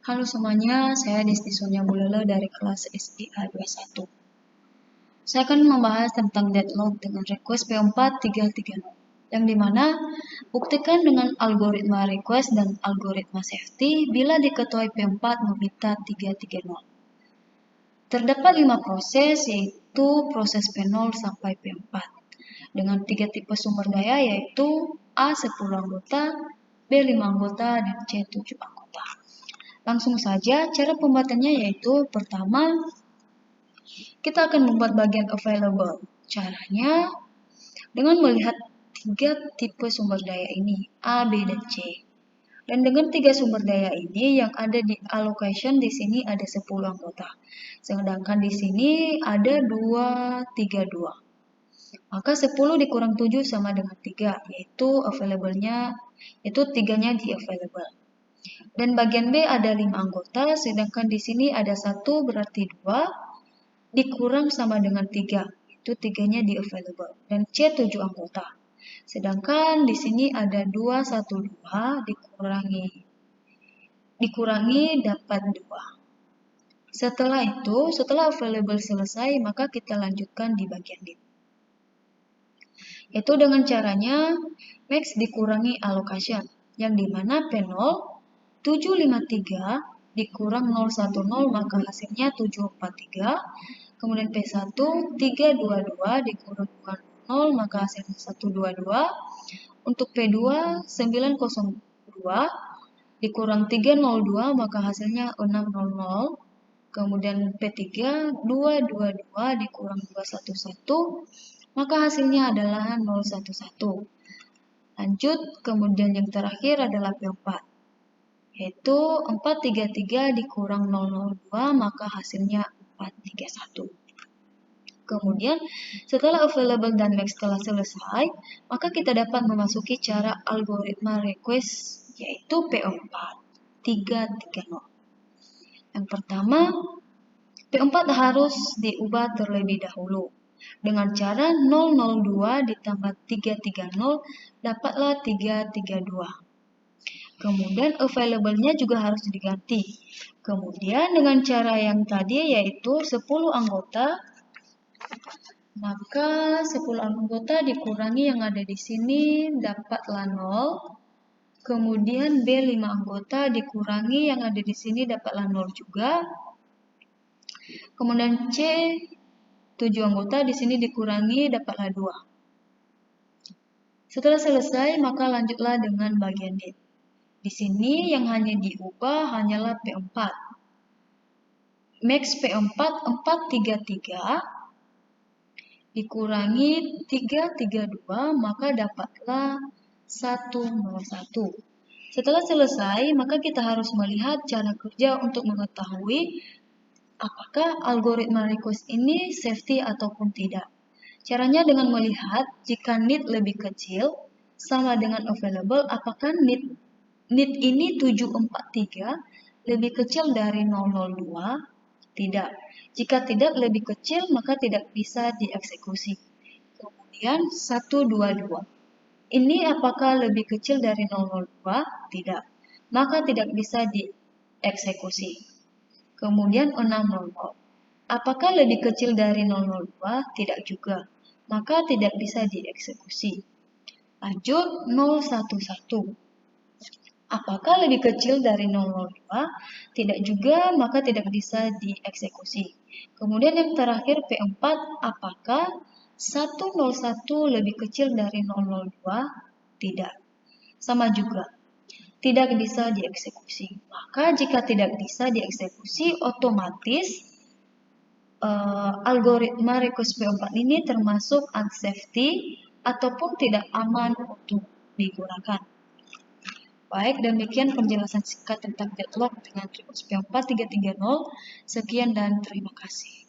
Halo semuanya, saya Desti Sonia Bulele dari kelas SIA 21. Saya akan membahas tentang deadlock dengan request P4 330, yang dimana buktikan dengan algoritma request dan algoritma safety bila diketuai P4 meminta 330. Terdapat 5 proses, yaitu proses P0 sampai P4, dengan 3 tipe sumber daya, yaitu A 10 anggota, B 5 anggota, dan C 7 anggota. Langsung saja, cara pembuatannya yaitu pertama, kita akan membuat bagian available. Caranya dengan melihat 3 tipe sumber daya ini, A, B, dan C. Dan dengan 3 sumber daya ini yang ada di allocation di sini ada 10 anggota. Sedangkan di sini ada 2, 3, 2. Maka 10 dikurang 7 sama dengan 3, yaitu available-nya, itu 3-nya di available. Dan bagian B ada 5 anggota, sedangkan di sini ada 1 berarti 2, dikurang sama dengan 3, itu 3-nya di available. Dan C 7 anggota. Sedangkan di sini ada 2, 1, 2, dikurangi dapat 2. Setelah itu, setelah available selesai, maka kita lanjutkan di bagian D. Yaitu dengan caranya max dikurangi allocation, yang dimana P0 753 dikurang 010 maka hasilnya 743. Kemudian P1 322 dikurang 200 maka hasilnya 122. Untuk P2 902 dikurang 302 maka hasilnya 600. Kemudian P3 222 dikurang 211 maka hasilnya adalah 011. Lanjut, kemudian yang terakhir adalah P4, yaitu 433 dikurang 002 maka hasilnya 431. Kemudian setelah available dan max telah selesai, maka kita dapat memasuki cara algoritma request, yaitu P4 330. Yang pertama, P4 harus diubah terlebih dahulu. Dengan cara 002 ditambah 330 dapatlah 332. Kemudian available-nya juga harus diganti. Kemudian dengan cara yang tadi yaitu 10 anggota, maka 10 anggota dikurangi yang ada di sini dapatlah 0. Kemudian B 5 anggota dikurangi yang ada di sini dapatlah 0 juga. Kemudian C 7 anggota di sini dikurangi dapatlah 2. Setelah selesai, maka lanjutlah dengan bagian D. Di sini yang hanya diubah hanyalah P4. Max P4 433 dikurangi 332 maka dapatlah 101. Setelah selesai, maka kita harus melihat cara kerja untuk mengetahui apakah algoritma request ini safety ataupun tidak. Caranya dengan melihat jika need lebih kecil sama dengan available, apakah need ini 743 lebih kecil dari 002? Tidak. Jika tidak lebih kecil, maka tidak bisa dieksekusi. Kemudian 122. Ini apakah lebih kecil dari 002? Tidak. Maka tidak bisa dieksekusi. Kemudian 600. Apakah lebih kecil dari 002? Tidak juga. Maka tidak bisa dieksekusi. Lanjut 011. Apakah lebih kecil dari 002? Tidak juga, maka tidak bisa dieksekusi. Kemudian yang terakhir P4, apakah 101 lebih kecil dari 002? Tidak. Sama juga, tidak bisa dieksekusi. Maka jika tidak bisa dieksekusi, otomatis algoritma request P4 ini termasuk unsafety ataupun tidak aman untuk digunakan. Baik, demikian penjelasan singkat tentang deadlock dengan request P4 330. Sekian dan terima kasih.